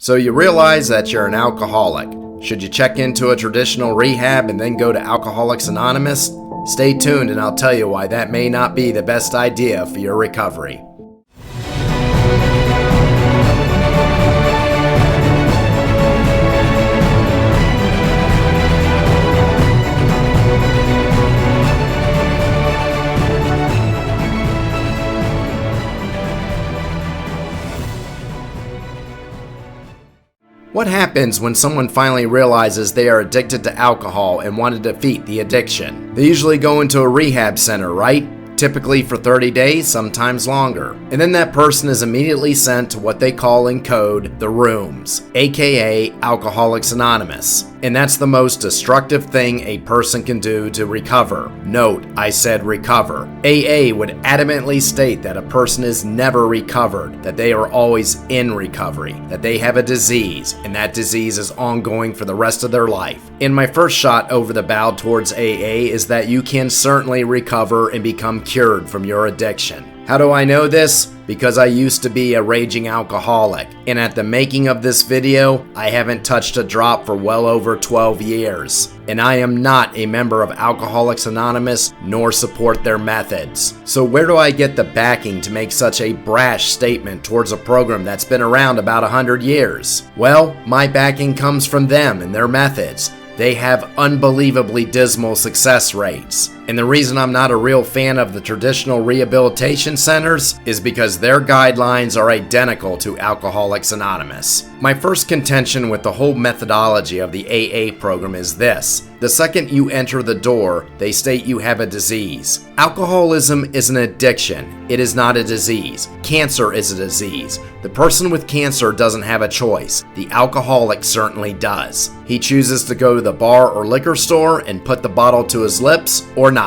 So you realize that you're an alcoholic. Should you check into a traditional rehab and then go to Alcoholics Anonymous? Stay tuned and I'll tell you why that may not be the best idea for your recovery. What happens when someone finally realizes they are addicted to alcohol and want to defeat the addiction? They usually go into a rehab center, right? Typically for 30 days, sometimes longer. And then that person is immediately sent to what they call in code the rooms, aka Alcoholics Anonymous. And that's the most destructive thing a person can do to recover. Note, I said recover. AA would adamantly state that a person is never recovered, that they are always in recovery, that they have a disease, and that disease is ongoing for the rest of their life. And my first shot over the bow towards AA is that you can certainly recover and become cured from your addiction. How do I know this? Because I used to be a raging alcoholic, and at the making of this video, I haven't touched a drop for well over 12 years. And I am not a member of Alcoholics Anonymous, nor support their methods. So where do I get the backing to make such a brash statement towards a program that's been around about 100 years? Well, my backing comes from them and their methods. They have unbelievably dismal success rates. And the reason I'm not a real fan of the traditional rehabilitation centers is because their guidelines are identical to Alcoholics Anonymous. My first contention with the whole methodology of the AA program is this. The second you enter the door, they state you have a disease. Alcoholism is an addiction. It is not a disease. Cancer is a disease. The person with cancer doesn't have a choice. The alcoholic certainly does. He chooses to go to the bar or liquor store and put the bottle to his lips or not.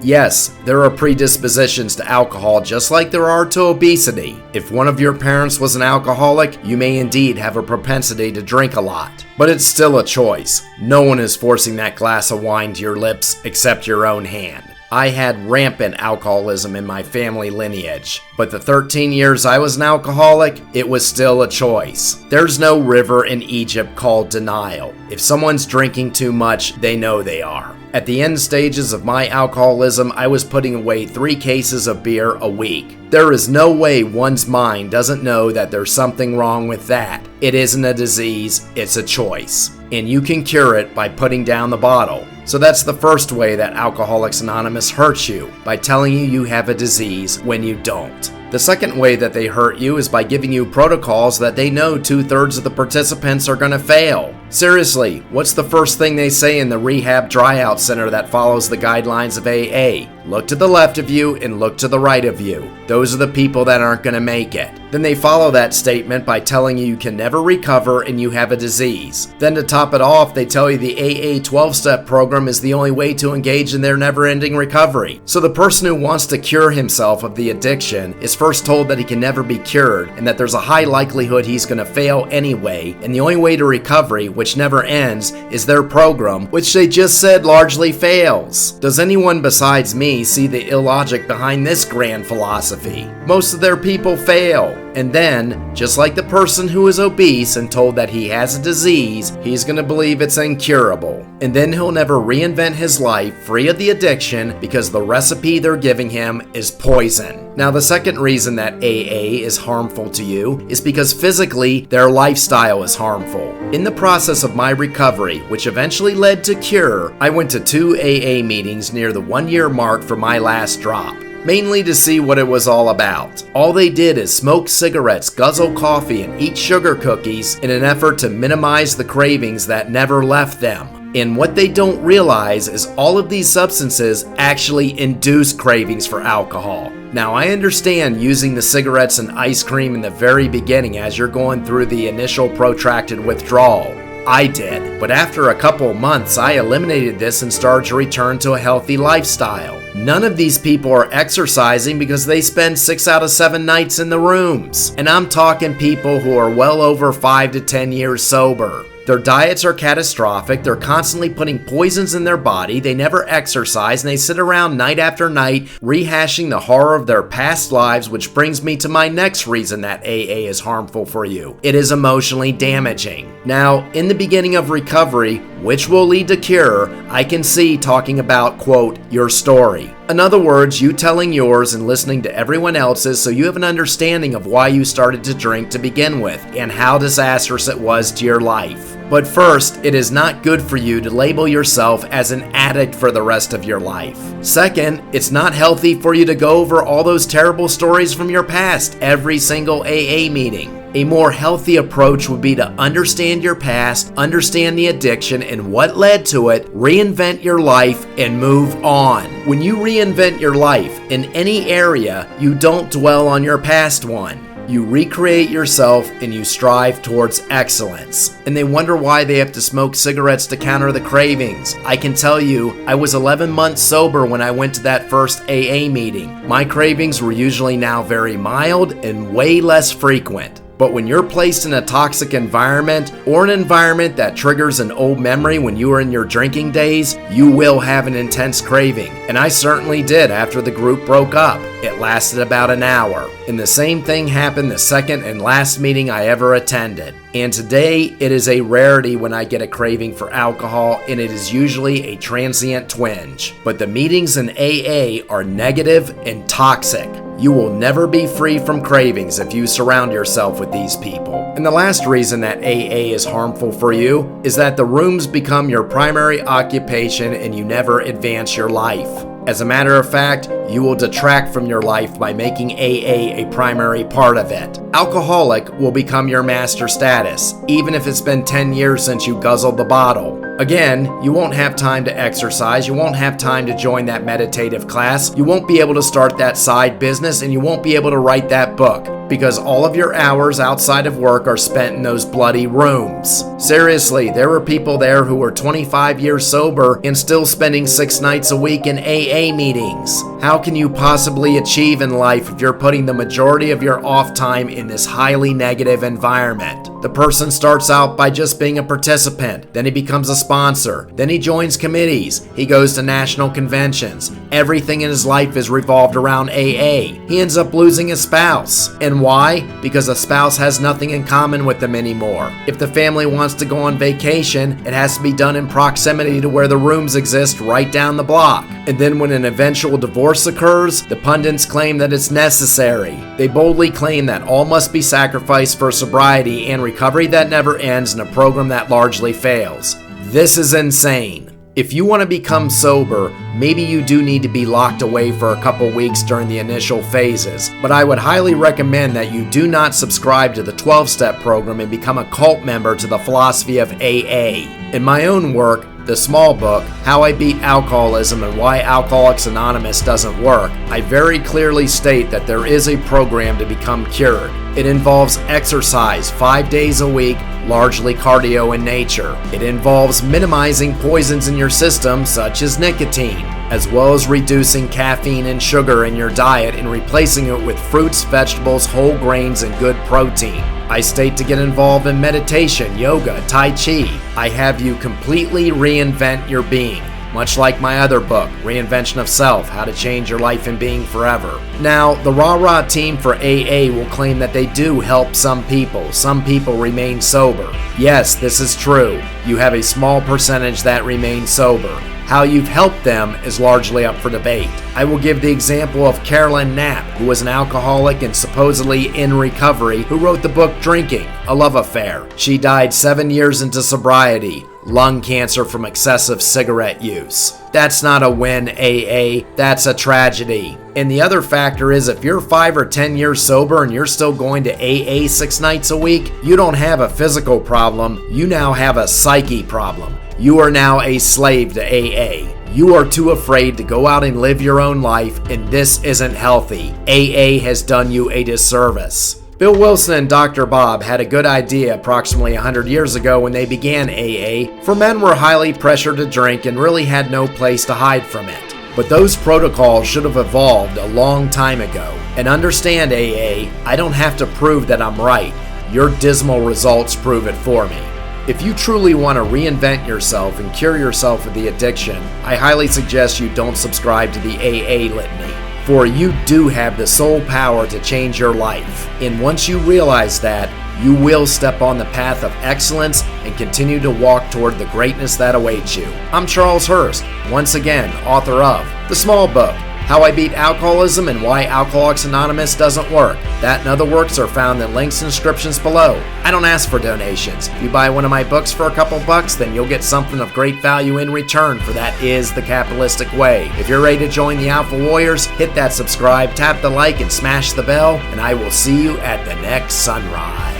Yes, there are predispositions to alcohol just like there are to obesity. If one of your parents was an alcoholic, you may indeed have a propensity to drink a lot. But it's still a choice. No one is forcing that glass of wine to your lips except your own hand. I had rampant alcoholism in my family lineage, but the 13 years I was an alcoholic, it was still a choice. There's no river in Egypt called denial. If someone's drinking too much, they know they are. At the end stages of my alcoholism, I was putting away 3 cases of beer a week. There is no way one's mind doesn't know that there's something wrong with that. It isn't a disease, it's a choice. And you can cure it by putting down the bottle. So that's the first way that Alcoholics Anonymous hurts you, by telling you have a disease when you don't. The second way that they hurt you is by giving you protocols that they know 2/3 of the participants are going to fail. Seriously, what's the first thing they say in the rehab tryout center that follows the guidelines of AA? Look to the left of you and look to the right of you. Those are the people that aren't going to make it. Then they follow that statement by telling you can never recover and you have a disease. Then to top it off, they tell you the AA 12-step program is the only way to engage in their never-ending recovery. So the person who wants to cure himself of the addiction is first told that he can never be cured and that there's a high likelihood he's going to fail anyway, and the only way to recovery, which never ends, is their program, which they just said largely fails. Does anyone besides me see the illogic behind this grand philosophy? Most of their people fail. And then, just like the person who is obese and told that he has a disease, he's going to believe it's incurable. And then he'll never reinvent his life free of the addiction because the recipe they're giving him is poison. Now, the second reason that AA is harmful to you is because physically, their lifestyle is harmful. In the process of my recovery, which eventually led to cure, I went to 2 AA meetings near the 1-year mark for my last drop. Mainly to see what it was all about. All they did is smoke cigarettes, guzzle coffee, and eat sugar cookies in an effort to minimize the cravings that never left them. And what they don't realize is all of these substances actually induce cravings for alcohol. Now, I understand using the cigarettes and ice cream in the very beginning as you're going through the initial protracted withdrawal. I did, but after a couple months, I eliminated this and started to return to a healthy lifestyle. None of these people are exercising because they spend 6 out of 7 nights in the rooms. And I'm talking people who are well over 5 to 10 years sober. Their diets are catastrophic, they're constantly putting poisons in their body, they never exercise, and they sit around night after night rehashing the horror of their past lives, which brings me to my next reason that AA is harmful for you. It is emotionally damaging. Now, in the beginning of recovery, which will lead to cure, I can see talking about, quote, your story. In other words, you telling yours and listening to everyone else's so you have an understanding of why you started to drink to begin with and how disastrous it was to your life. But first, it is not good for you to label yourself as an addict for the rest of your life. Second, it's not healthy for you to go over all those terrible stories from your past every single AA meeting. A more healthy approach would be to understand your past, understand the addiction and what led to it, reinvent your life, and move on. When you reinvent your life in any area, you don't dwell on your past one. You recreate yourself and you strive towards excellence. And they wonder why they have to smoke cigarettes to counter the cravings. I can tell you, I was 11 months sober when I went to that first AA meeting. My cravings were usually now very mild and way less frequent. But when you're placed in a toxic environment or an environment that triggers an old memory when you were in your drinking days, you will have an intense craving. And I certainly did after the group broke up. It lasted about an hour. And the same thing happened the second and last meeting I ever attended. And today, it is a rarity when I get a craving for alcohol, and it is usually a transient twinge. But the meetings in AA are negative and toxic. You will never be free from cravings if you surround yourself with these people. And the last reason that AA is harmful for you is that the rooms become your primary occupation and you never advance your life. As a matter of fact, you will detract from your life by making AA a primary part of it. Alcoholic will become your master status, even if it's been 10 years since you guzzled the bottle. Again, you won't have time to exercise, you won't have time to join that meditative class, you won't be able to start that side business, and you won't be able to write that book, because all of your hours outside of work are spent in those bloody rooms. Seriously, there were people there who were 25 years sober and still spending 6 nights a week in AA meetings. How can you possibly achieve in life if you're putting the majority of your off time in this highly negative environment? The person starts out by just being a participant, then he becomes a sponsor, then he joins committees, he goes to national conventions. Everything in his life is revolved around AA. He ends up losing his spouse. And why? Because a spouse has nothing in common with them anymore. If the family wants to go on vacation, it has to be done in proximity to where the rooms exist right down the block. And then when an eventual divorce occurs, the pundits claim that it's necessary. They boldly claim that all must be sacrificed for sobriety and recovery that never ends in a program that largely fails. This is insane. If you want to become sober, maybe you do need to be locked away for a couple weeks during the initial phases, but I would highly recommend that you do not subscribe to the 12-step program and become a cult member to the philosophy of AA. In my own work, the small book, How I Beat Alcoholism and Why Alcoholics Anonymous Doesn't Work, I very clearly state that there is a program to become cured. It involves exercise 5 days a week, largely cardio in nature. It involves minimizing poisons in your system, such as nicotine, as well as reducing caffeine and sugar in your diet and replacing it with fruits, vegetables, whole grains, and good protein. I state to get involved in meditation, yoga, Tai Chi. I have you completely reinvent your being. Much like my other book, Reinvention of Self, How to Change Your Life and Being Forever. Now, the rah-rah team for AA will claim that they do help some people. Some people remain sober. Yes, this is true. You have a small percentage that remain sober. How you've helped them is largely up for debate. I will give the example of Carolyn Knapp, who was an alcoholic and supposedly in recovery, who wrote the book Drinking, A Love Affair. She died 7 years into sobriety, lung cancer from excessive cigarette use. That's not a win, AA, that's a tragedy. And the other factor is if you're 5 or 10 years sober and you're still going to AA 6 nights a week, you don't have a physical problem, you now have a psyche problem. You are now a slave to AA. You are too afraid to go out and live your own life, and this isn't healthy. AA has done you a disservice. Bill Wilson and Dr. Bob had a good idea approximately 100 years ago when they began AA, for men were highly pressured to drink and really had no place to hide from it. But those protocols should have evolved a long time ago. And understand, AA, I don't have to prove that I'm right. Your dismal results prove it for me. If you truly want to reinvent yourself and cure yourself of the addiction, I highly suggest you don't subscribe to the AA litany, for you do have the sole power to change your life. And once you realize that, you will step on the path of excellence and continue to walk toward the greatness that awaits you. I'm Charles Hurst, once again, author of The Small Book, How I Beat Alcoholism and Why Alcoholics Anonymous Doesn't Work. That and other works are found in links and descriptions below. I don't ask for donations. If you buy one of my books for a couple bucks, then you'll get something of great value in return, for that is the capitalistic way. If you're ready to join the Alpha Warriors, hit that subscribe, tap the like, and smash the bell, and I will see you at the next sunrise.